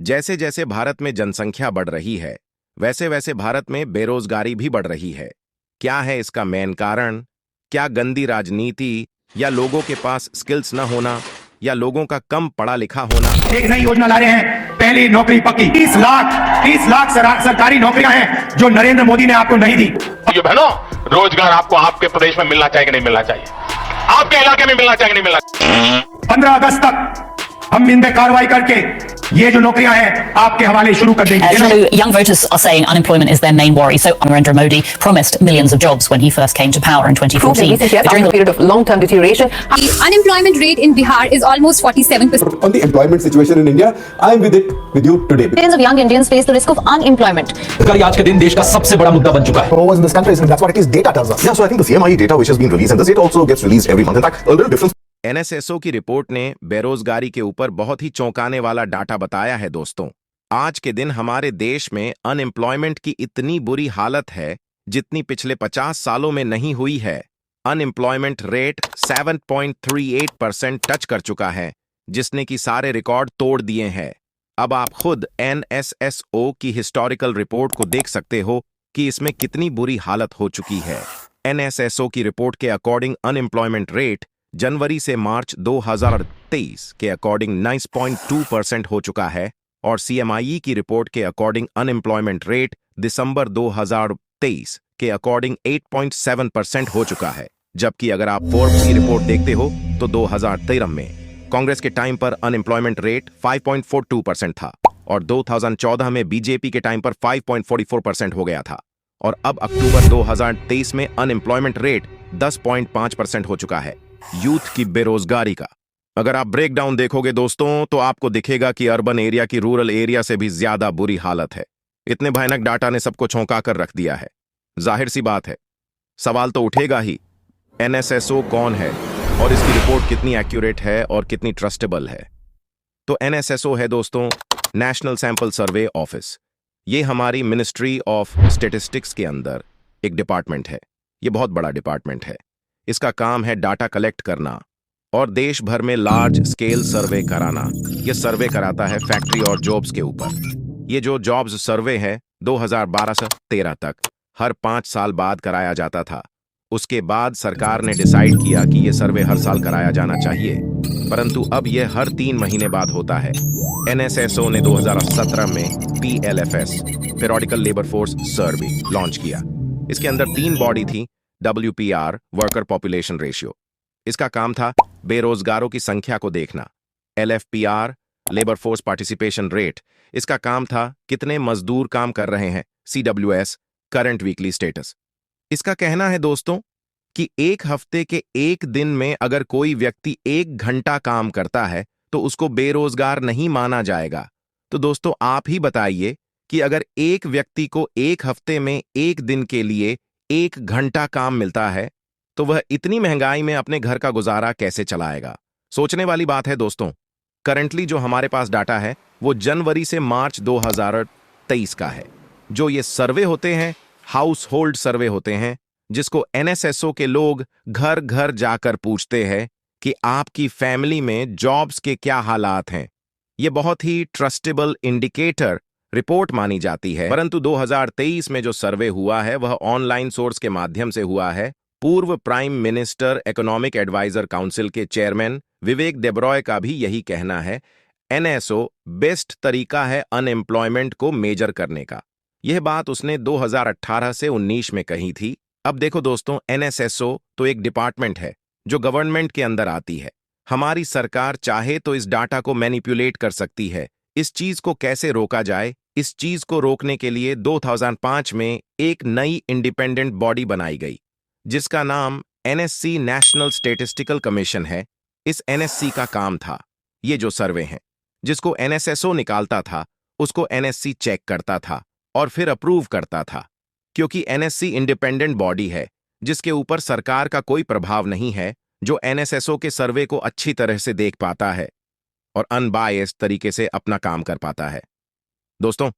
जैसे जैसे भारत में जनसंख्या बढ़ रही है, वैसे वैसे भारत में बेरोजगारी भी बढ़ रही है। क्या है इसका मेन कारण? क्या गंदी राजनीति, या लोगों के पास स्किल्स न होना, या लोगों का कम पढ़ा लिखा होना? एक नई योजना ला रहे हैं, पहली नौकरी पक्की। 30 लाख सरकारी नौकरियां हैं जो नरेंद्र मोदी ने आपको नहीं दी। बहनों, रोजगार आपको आपके प्रदेश में मिलना चाहिए कि नहीं मिलना चाहिए? आपके इलाके में मिलना चाहिए कि नहीं मिलना चाहिए? 15 अगस्त तक हम इन पे कार्रवाई करके ये जो नौकरियां हैं आपके हवाले शुरू कर देंगे। So young voters are saying unemployment is their main worry. So Narendra Modi promised millions of jobs when he first came to power in 2014. During the period of long-term deterioration, the unemployment rate in Bihar is almost 47%. On the employment situation in India, I am with you today. Millions of young Indians face the risk of unemployment. आज के दिन देश का सबसे बड़ा मुद्दा बन चुका है. Who was in this country? That's what it is. Data tells us. Yeah, so I think the CMIE data which has been released, and this data also gets released every month. In fact, a little difference. NSSO की report ने बेरोजगारी के ऊपर बहुत ही चौंकाने वाला data बताया है दोस्तों। आज के दिन हमारे देश में अनएम्प्लॉयमेंट की इतनी बुरी हालत है जितनी पिछले 50 सालों में नहीं हुई है। अनएम्प्लॉयमेंट रेट 7.38% टच कर चुका है, जिसने कि सारे रिकॉर्ड तोड़ दिए हैं। अब आप खुद NSSO की हिस्टोरिकल रिपोर्ट को देख सकते हो कि इसमें कितनी बुरी हालत हो चुकी है। NSSO की रिपोर्ट के अकॉर्डिंग अनएम्प्लॉयमेंट रेट जनवरी से मार्च 2023 के अकॉर्डिंग 9.2% हो चुका है, और CMIE की रिपोर्ट के अकॉर्डिंग अनएम्प्लॉयमेंट रेट दिसंबर 2023 के अकॉर्डिंग 8.7% हो चुका है। जबकि अगर आप फोर्ब्स की रिपोर्ट देखते हो तो 2013 में कांग्रेस के टाइम पर अनएम्प्लॉयमेंट रेट 5.42% था, और 2014 में बीजेपी के टाइम पर 5.44% हो गया था, और अब अक्टूबर 2023 में अनएम्प्लॉयमेंट रेट 10.5% हो चुका है। यूथ की बेरोजगारी का अगर आप ब्रेकडाउन देखोगे दोस्तों, तो आपको दिखेगा कि अर्बन एरिया की रूरल एरिया से भी ज्यादा बुरी हालत है। इतने भयानक डाटा ने सबको चौंका कर रख दिया है। जाहिर सी बात है, सवाल तो उठेगा ही, NSSO कौन है और इसकी रिपोर्ट कितनी एक्यूरेट है और कितनी ट्रस्टेबल है? तो NSSO है दोस्तों नेशनल सैंपल सर्वे ऑफिस। ये हमारी मिनिस्ट्री ऑफ स्टेटिस्टिक्स के अंदर एक डिपार्टमेंट है। ये बहुत बड़ा डिपार्टमेंट है। इसका काम है डाटा कलेक्ट करना और देश भर में लार्ज स्केल सर्वे कराना। यह सर्वे कराता है फैक्ट्री और जॉब्स के ऊपर। ये जो जॉब्स सर्वे है 2012 से 13 तक हर 5 साल बाद कराया जाता था। उसके बाद सरकार ने डिसाइड किया कि यह सर्वे हर साल कराया जाना चाहिए, परंतु अब यह हर 3 महीने बाद होता है। NSSO ने 2017 में PLFS periodical labour force survey launch किया। इसके अंदर 3 बॉडी थी। WPR वर्कर पॉपुलेशन रेशियो, इसका काम था बेरोजगारों की संख्या को देखना। LFPR labour force participation rate, इसका काम था कितने मजदूर काम कर रहे हैं। CWS current weekly status. इसका कहना है दोस्तों कि एक हफ्ते के एक दिन में अगर कोई व्यक्ति 1 घंटा काम करता है तो उसको बेरोजगार नहीं माना जाएगा। तो दोस्तों आप ही बताइए कि अगर एक व्यक्ति को एक हफ्ते में एक दिन के लिए 1 घंटा काम मिलता है तो वह इतनी महंगाई में अपने घर का गुजारा कैसे चलाएगा? सोचने वाली बात है दोस्तों। करंटली जो हमारे पास डाटा है वो जनवरी से मार्च 2023 का है। जो ये सर्वे होते हैं हाउस होल्ड सर्वे होते हैं, जिसको NSSO के लोग घर घर जाकर पूछते हैं कि आपकी फैमिली में जॉब्स के क्या हालात हैं। ये बहुत ही ट्रस्टेबल इंडिकेटर रिपोर्ट मानी जाती है। परंतु 2023 में जो सर्वे हुआ है वह ऑनलाइन सोर्स के माध्यम से हुआ है। पूर्व prime minister economic advisor council के चेयरमैन विवेक देब्रॉय का भी यही कहना है। NSO बेस्ट तरीका है अनएम्प्लॉयमेंट को मेजर करने का। यह बात उसने 2018 से 19 में कही थी। अब देखो दोस्तों, NSSO तो एक डिपार्टमेंट है जो गवर्नमेंट के अंदर आती है। हमारी सरकार चाहे तो इस डाटा को मैनिपुलेट कर सकती है। इस चीज को कैसे रोका जाए? इस चीज को रोकने के लिए 2005 में एक नई इंडिपेंडेंट बॉडी बनाई गई जिसका नाम NSC नेशनल स्टेटिस्टिकल कमीशन है। इस NSC का काम था ये जो सर्वे हैं जिसको NSSO निकालता था उसको NSC चेक करता था और फिर अप्रूव करता था। क्योंकि NSC इंडिपेंडेंट बॉडी है जिसके ऊपर सरकार का कोई प्रभाव नहीं है, जो NSSO के सर्वे को अच्छी तरह से देख पाता है और अनबायस्ड तरीके से अपना काम कर पाता है। दोस्तों,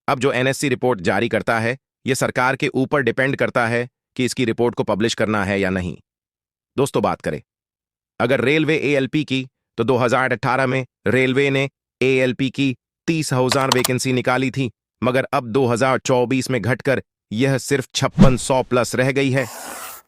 अब जो NSC रिपोर्ट जारी करता है यह सरकार के ऊपर डिपेंड करता है कि इसकी रिपोर्ट को पब्लिश करना है या नहीं। दोस्तों बात करें अगर रेलवे ALP की, तो 2018 में रेलवे ने ALP की 30,000 वैकेंसी निकाली थी, मगर अब 2024 में घटकर यह सिर्फ 5600 प्लस रह गई है।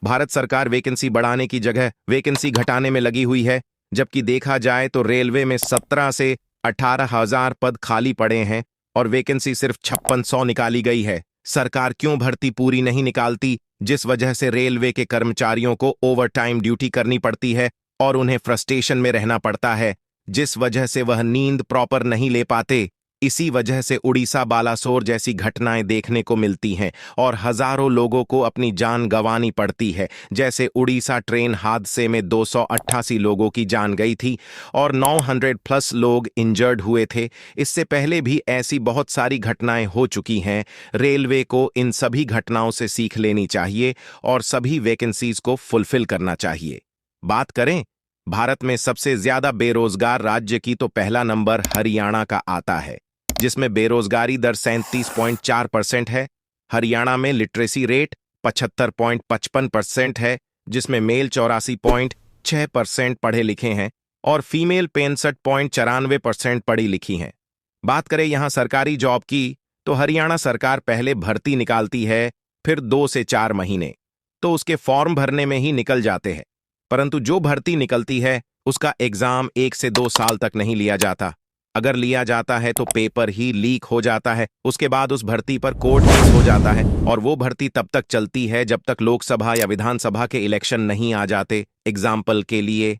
भारत सरकार वैकेंसी बढ़ाने की जगह वैकेंसी घटाने में लगी हुई है, जबकि देखा जाए तो रेलवे में 17 से 18,000 पद खाली पड़े हैं और वैकेंसी सिर्फ 5600 निकाली गई है। सरकार क्यों भर्ती पूरी नहीं निकालती, जिस वजह से रेलवे के कर्मचारियों को ओवरटाइम ड्यूटी करनी पड़ती है और उन्हें फ्रस्ट्रेशन में रहना पड़ता है, जिस वजह से वह नींद प्रॉपर नहीं ले पाते। इसी वजह से उड़ीसा बालासोर जैसी घटनाएं देखने को मिलती हैं और हजारों लोगों को अपनी जान गंवानी पड़ती है। जैसे उड़ीसा ट्रेन हादसे में 288 लोगों की जान गई थी और 900 प्लस लोग इंजर्ड हुए थे। इससे पहले भी ऐसी बहुत सारी घटनाएं हो चुकी हैं। रेलवे को इन सभी घटनाओं से सीख लेनी चाहिए और सभी वैकेंसीज को फुलफिल करना चाहिए। बात करें भारत में सबसे ज्यादा बेरोजगार राज्य की, तो पहला नंबर हरियाणा का आता है, जिसमें बेरोजगारी दर 37.4% है। हरियाणा में लिटरेसी रेट 75.55% है, जिसमें मेल 84.6% पढ़े लिखे हैं और फीमेल 65.94% पढ़ी लिखी हैं। बात करें यहां सरकारी जॉब की, तो हरियाणा सरकार पहले भर्ती निकालती है, फिर 2 से 4 महीने तो उसके फॉर्म भरने में ही निकल जाते हैं, परंतु जो भर्ती निकलती है उसका एग्जाम 1 से 2 साल तक नहीं लिया जाता। अगर लिया जाता है तो पेपर ही लीक हो जाता है। उसके बाद उस भर्ती पर कोर्ट केस हो जाता है और वो भर्ती तब तक चलती है जब तक लोकसभा या विधानसभा के इलेक्शन नहीं आ जाते। एग्जाम्पल के लिए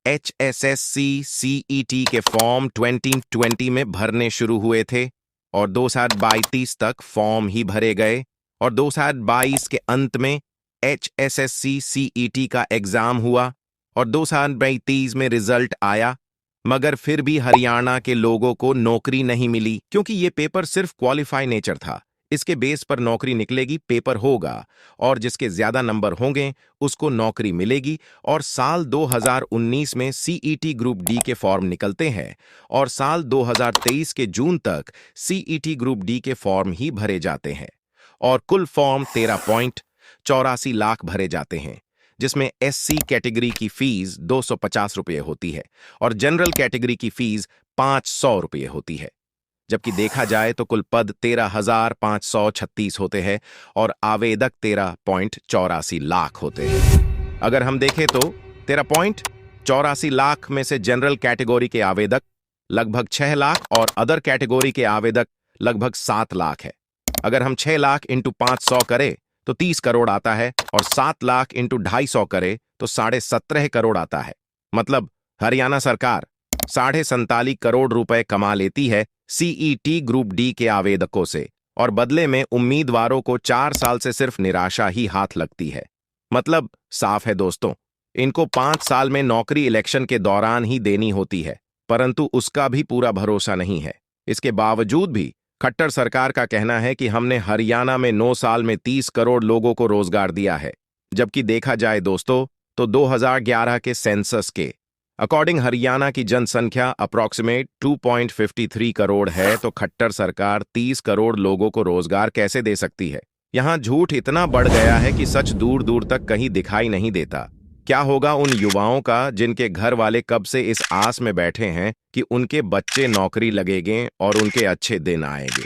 HSSC CET के फॉर्म 2020 में भरने शुरू हुए थे और 2022 तक फॉर्म ही भरे गए और 2022 के अंत में HSSC CET का एग्जाम हुआ और 2022 में रिजल्ट आया, मगर फिर भी हरियाणा के लोगों को नौकरी नहीं मिली, क्योंकि ये पेपर सिर्फ क्वालिफाई नेचर था। इसके बेस पर नौकरी निकलेगी, पेपर होगा और जिसके ज्यादा नंबर होंगे उसको नौकरी मिलेगी। और साल 2019 में CET ग्रुप डी के फॉर्म निकलते हैं और साल 2023 के जून तक CET ग्रुप डी के फॉर्म ही भरे जाते हैं और कुल फॉर्म 13.84 लाख भरे जाते हैं, जिसमें SC कैटेगरी की फीस 250 रुपये होती है और जनरल कैटेगरी की फीस 500 रुपये होती है। जबकि देखा जाए तो कुल पद 13,536 होते हैं और आवेदक 13.84 लाख होते हैं। अगर हम देखें तो 13.84 लाख में से जनरल कैटेगरी के आवेदक लगभग 6 लाख और अदर कैटेगरी के आवेदक लगभग 7 लाख है। अगर हम 6 लाख इंटू 500 करें तो 30 करोड़ आता है और 7 लाख इंटू 250 करे तो 17.5 करोड़ आता है। मतलब हरियाणा सरकार 47.5 करोड़ रुपए कमा लेती है CET ग्रुप डी के आवेदकों से और बदले में उम्मीदवारों को 4 साल से सिर्फ निराशा ही हाथ लगती है। मतलब साफ है दोस्तों, इनको 5 साल में नौकरी इलेक्शन के दौरान ही देनी होती है, परंतु उसका भी पूरा भरोसा नहीं है। इसके बावजूद भी खट्टर सरकार का कहना है कि हमने हरियाणा में 9 साल में 30 करोड़ लोगों को रोजगार दिया है। जबकि देखा जाए दोस्तों तो 2011 के सेंसस के अकॉर्डिंग हरियाणा की जनसंख्या अप्रॉक्सीमेट 2.53 करोड़ है, तो खट्टर सरकार 30 करोड़ लोगों को रोजगार कैसे दे सकती है। यहां झूठ इतना बढ़ गया है कि सच दूर दूर तक कहीं दिखाई नहीं देता। क्या होगा उन युवाओं का जिनके घर वाले कब से इस आस में बैठे हैं कि उनके बच्चे नौकरी लगेंगे और उनके अच्छे दिन आएंगे।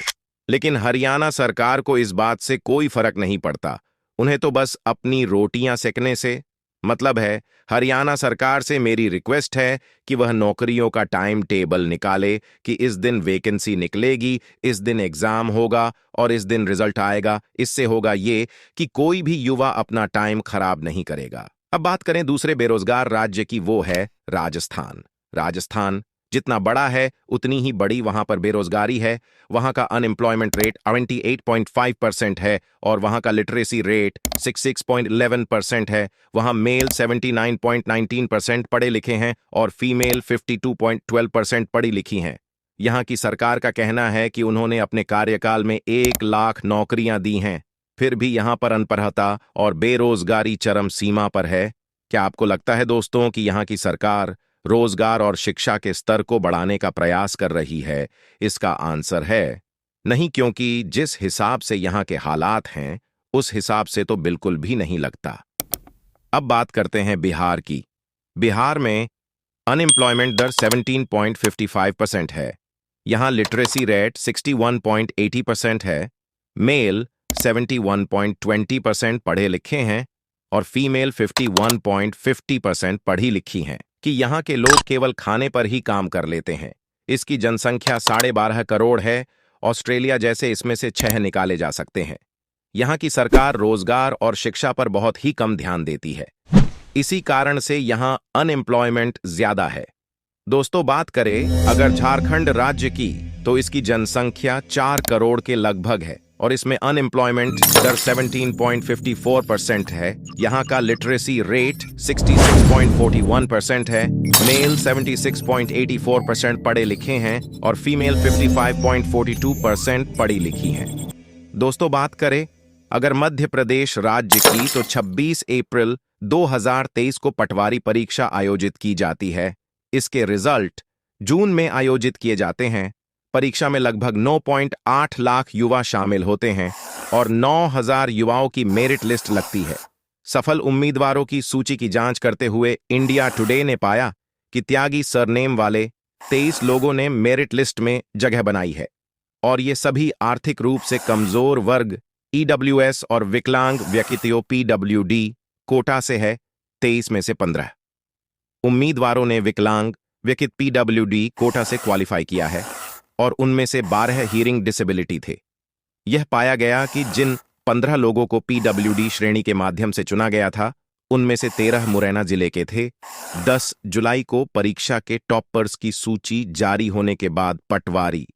लेकिन हरियाणा सरकार को इस बात से कोई फर्क नहीं पड़ता। उन्हें तो बस अपनी रोटियां सेकने से मतलब है। हरियाणा सरकार से मेरी रिक्वेस्ट है कि वह नौकरियों का टाइम टेबल निकाले कि इस दिन वैकेंसी निकलेगी, इस दिन एग्जाम होगा और इस दिन रिजल्ट आएगा। इससे होगा ये कि कोई भी युवा अपना टाइम खराब नहीं करेगा। अब बात करें दूसरे बेरोजगार राज्य की, वो है राजस्थान। राजस्थान जितना बड़ा है उतनी ही बड़ी वहां पर बेरोजगारी है। वहां का अनएम्प्लॉयमेंट रेट 28.5% है और वहां का लिटरेसी रेट 66.11% है। वहां मेल 79.19% पढ़े लिखे हैं और फीमेल 52.12% पढ़ी लिखी हैं। यहां की सरकार का कहना है कि उन्होंने अपने कार्यकाल में 1 लाख नौकरियां दी हैं, फिर भी यहां पर अनपढ़ता और बेरोजगारी चरम सीमा पर है। क्या आपको लगता है दोस्तों कि यहां की सरकार रोजगार और शिक्षा के स्तर को बढ़ाने का प्रयास कर रही है? इसका आंसर है नहीं, क्योंकि जिस हिसाब से यहां के हालात हैं उस हिसाब से तो बिल्कुल भी नहीं लगता। अब बात करते हैं बिहार की। बिहार में अनएम्प्लॉयमेंट दर 17.55% है, यहाँ लिटरेसी रेट 61.80% है, मेल 71.20% पढ़े लिखे हैं और फीमेल 51.50% पढ़ी लिखी हैं। कि यहाँ के लोग केवल खाने पर ही काम कर लेते हैं। इसकी जनसंख्या 12.5 करोड़ है। ऑस्ट्रेलिया जैसे इसमें से 6 निकाले जा सकते हैं। यहाँ की सरकार रोजगार और शिक्षा पर बहुत ही कम ध्यान देती है। इसी कारण से यहाँ अनएम्प्लॉयमेंट ज्यादा है। दोस्तों, बात करें अगर झारखंड राज्य की, तो इसकी जनसंख्या 4 करोड़ के लगभग है और इसमें अनएम्प्लॉयमेंट दर 17.54% है। यहाँ का लिटरेसी रेट 66.41% है, मेल 76.84% पढ़े लिखे हैं और फीमेल 55.42% पढ़ी लिखी हैं। दोस्तों, बात करें अगर मध्य प्रदेश राज्य की, तो 26 अप्रैल 2023 को पटवारी परीक्षा आयोजित की जाती है। इसके रिजल्ट जून में आयोजित किए जाते हैं। परीक्षा में लगभग 9.8 लाख युवा शामिल होते हैं और 9,000 युवाओं की मेरिट लिस्ट लगती है। सफल उम्मीदवारों की सूची की जांच करते हुए इंडिया टुडे ने पाया कि त्यागी सरनेम वाले 23 लोगों ने मेरिट लिस्ट में जगह बनाई है और ये सभी आर्थिक रूप से कमजोर वर्ग EWS और विकलांग व्यक्तियों PWD कोटा से है। 23 में से 15 उम्मीदवारों ने विकलांग व्यक्ति PWD कोटा से क्वालिफाई किया है और उनमें से 12 हियरिंग डिसेबिलिटी थे। यह पाया गया कि जिन 15 लोगों को PWD श्रेणी के माध्यम से चुना गया था, उनमें से 13 मुरैना जिले के थे। 10 जुलाई को परीक्षा के टॉपर्स की सूची जारी होने के बाद पटवारी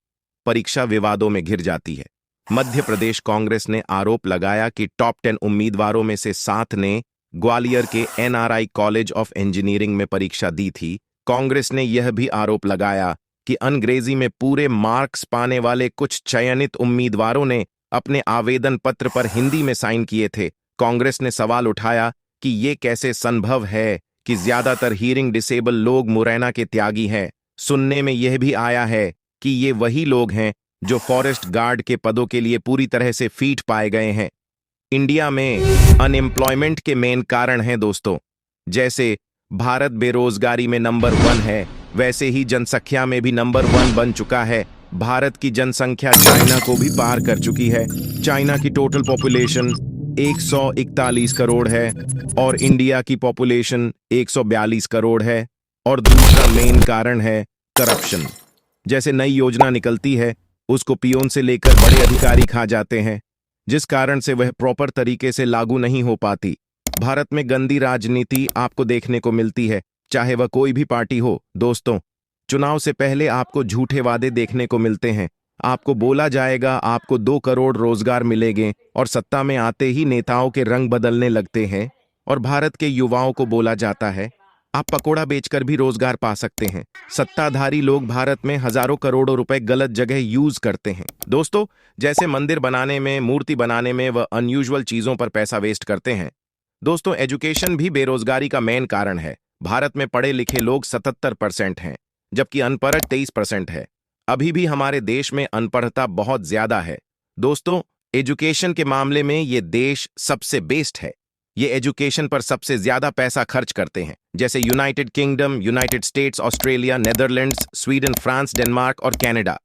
परीक्षा विवादों में घिर जाती है। मध्य प्रदेश कांग्रेस ने आरोप लगाया कि टॉप 10 उम्मीदवारों में से 7 ने ग्वालियर के NRI कॉलेज ऑफ इंजीनियरिंग में परीक्षा दी थी। कांग्रेस ने यह भी आरोप लगाया कि अंग्रेजी में पूरे मार्क्स पाने वाले कुछ चयनित उम्मीदवारों ने अपने आवेदन पत्र पर हिंदी में साइन किए थे। कांग्रेस ने सवाल उठाया कि ये कैसे संभव है कि ज्यादातर हियरिंग डिसेबल लोग मुरैना के त्यागी हैं। सुनने में यह भी आया है कि ये वही लोग हैं जो फॉरेस्ट गार्ड के पदों के लिए पूरी तरह से फिट पाए गए हैं। इंडिया में अनएम्प्लॉयमेंट के मेन कारण हैं दोस्तों। जैसे भारत बेरोजगारी में नंबर 1 है, वैसे ही जनसंख्या में भी नंबर 1 बन चुका है। भारत की जनसंख्या चाइना को भी पार कर चुकी है। चाइना की टोटल पॉपुलेशन 141 करोड़ है और इंडिया की पॉपुलेशन 142 करोड़ है। और दूसरा मेन कारण है करप्शन। जैसे नई योजना निकलती है, उसको पियोन से लेकर बड़े अधिकारी खा जाते हैं, जिस कारण से वह प्रॉपर तरीके से लागू नहीं हो पाती। भारत में गंदी राजनीति आपको देखने को मिलती है, चाहे वह कोई भी पार्टी हो। दोस्तों, चुनाव से पहले आपको झूठे वादे देखने को मिलते हैं। आपको बोला जाएगा आपको 2 करोड़ रोजगार मिलेंगे और सत्ता में आते ही नेताओं के रंग बदलने लगते हैं और भारत के युवाओं को बोला जाता है आप पकोड़ा बेचकर भी रोजगार पा सकते हैं। सत्ताधारी लोग भारत में हजारों करोड़ों रुपए गलत जगह यूज करते हैं। दोस्तों, जैसे मंदिर बनाने में, मूर्ति बनाने में वह अनयूजुअल चीजों पर पैसा वेस्ट करते हैं। दोस्तों, एजुकेशन भी बेरोजगारी का मेन कारण है। भारत में पढ़े लिखे लोग 77% हैं, जबकि अनपढ़ 23% है। अभी भी हमारे देश में अनपढ़ता बहुत ज्यादा है। दोस्तों, एजुकेशन के मामले में ये देश सबसे बेस्ट है। ये एजुकेशन पर सबसे ज्यादा पैसा खर्च करते हैं, जैसे United kingdom, United states, Australia, Netherlands, Sweden, France, Denmark और कनाडा।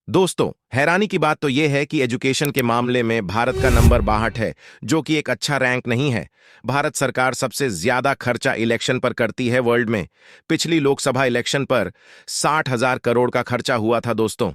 दोस्तों, हैरानी की बात तो यह है कि एजुकेशन के मामले में भारत का नंबर 62 है, जो कि एक अच्छा रैंक नहीं है। भारत सरकार सबसे ज्यादा खर्चा इलेक्शन पर करती है वर्ल्ड में। पिछली लोकसभा इलेक्शन पर 60,000 करोड़ का खर्चा हुआ था। दोस्तों,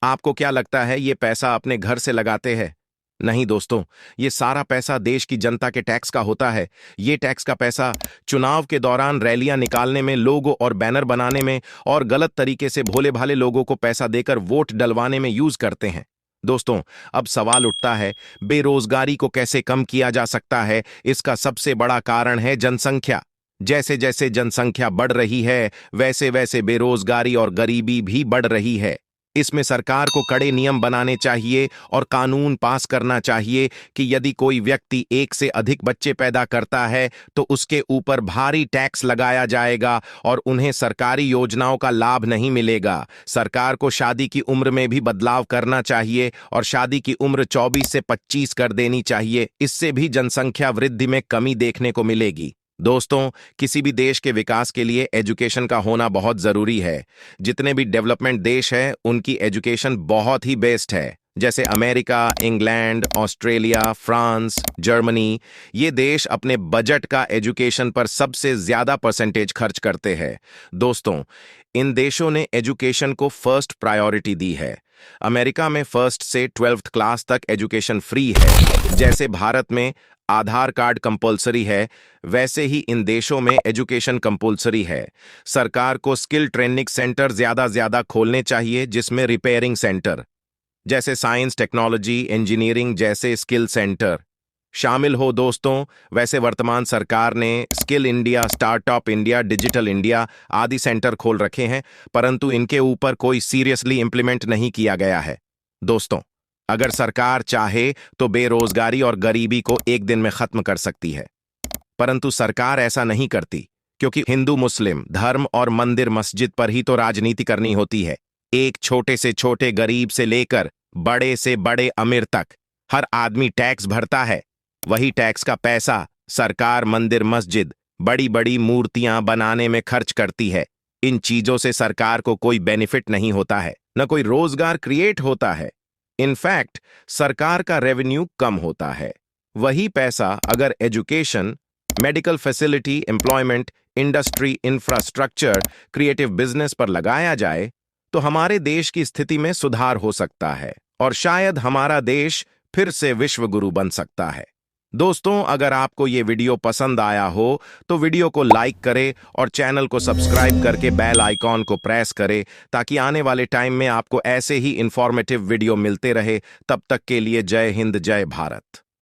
आपको क्या लगता है ये पैसा अपने घर से लगाते हैं? नहीं दोस्तों, ये सारा पैसा देश की जनता के टैक्स का होता है। ये टैक्स का पैसा चुनाव के दौरान रैलियां निकालने में, लोगो और बैनर बनाने में और गलत तरीके से भोले भाले लोगों को पैसा देकर वोट डलवाने में यूज करते हैं। दोस्तों, अब सवाल उठता है बेरोजगारी को कैसे कम किया जा सकता है? इसका सबसे बड़ा कारण है जनसंख्या। जैसे जैसे जनसंख्या बढ़ रही है, वैसे वैसे बेरोजगारी और गरीबी भी बढ़ रही है। इसमें सरकार को कड़े नियम बनाने चाहिए और कानून पास करना चाहिए कि यदि कोई व्यक्ति 1 से अधिक बच्चे पैदा करता है तो उसके ऊपर भारी टैक्स लगाया जाएगा और उन्हें सरकारी योजनाओं का लाभ नहीं मिलेगा। सरकार को शादी की उम्र में भी बदलाव करना चाहिए और शादी की उम्र 24 से 25 कर देनी चाहिए। इससे भी जनसंख्या वृद्धि में कमी देखने को मिलेगी। दोस्तों, किसी भी देश के विकास के लिए एजुकेशन का होना बहुत जरूरी है। जितने भी डेवलपमेंट देश हैं, उनकी एजुकेशन बहुत ही बेस्ट है। जैसे America, England, Australia, France, Germany, ये देश अपने बजट का एजुकेशन पर सबसे ज्यादा परसेंटेज खर्च करते हैं। दोस्तों, इन देशों ने एजुकेशन को फर्स्ट प्रायोरिटी दी है। अमेरिका में फर्स्ट से 12th क्लास तक एजुकेशन फ्री है। जैसे भारत में आधार कार्ड कंपलसरी है, वैसे ही इन देशों में एजुकेशन कंपलसरी है। सरकार को स्किल ट्रेनिंग सेंटर ज्यादा खोलने चाहिए, जिसमें रिपेयरिंग सेंटर जैसे साइंस, टेक्नोलॉजी, इंजीनियरिंग जैसे स्किल सेंटर शामिल हो। दोस्तों, वैसे वर्तमान सरकार ने skill India, startup India, digital India आदि सेंटर खोल रखे हैं, परंतु इनके ऊपर कोई सीरियसली इंप्लीमेंट नहीं किया गया है। दोस्तों, अगर सरकार चाहे तो बेरोजगारी और गरीबी को एक दिन में खत्म कर सकती है, परंतु सरकार ऐसा नहीं करती, क्योंकि हिंदू मुस्लिम धर्म और मंदिर मस्जिद पर ही तो राजनीति करनी होती है। एक छोटे से छोटे गरीब से लेकर बड़े से बड़े अमीर तक हर आदमी टैक्स भरता है। वही टैक्स का पैसा सरकार मंदिर मस्जिद, बड़ी बड़ी मूर्तियां बनाने में खर्च करती है। इन चीजों से सरकार को कोई बेनिफिट नहीं होता है, न कोई रोजगार क्रिएट होता है। इनफैक्ट सरकार का रेवेन्यू कम होता है। वही पैसा अगर education, medical facility, employment, industry, infrastructure, creative business पर लगाया जाए तो हमारे देश की स्थिति में सुधार हो सकता है और शायद हमारा देश फिर से विश्व गुरु बन सकता है। दोस्तों, अगर आपको ये वीडियो पसंद आया हो तो वीडियो को लाइक करें और चैनल को सब्सक्राइब करके बेल आइकॉन को प्रेस करें, ताकि आने वाले टाइम में आपको ऐसे ही इंफॉर्मेटिव वीडियो मिलते रहे। तब तक के लिए जय हिंद, जय भारत।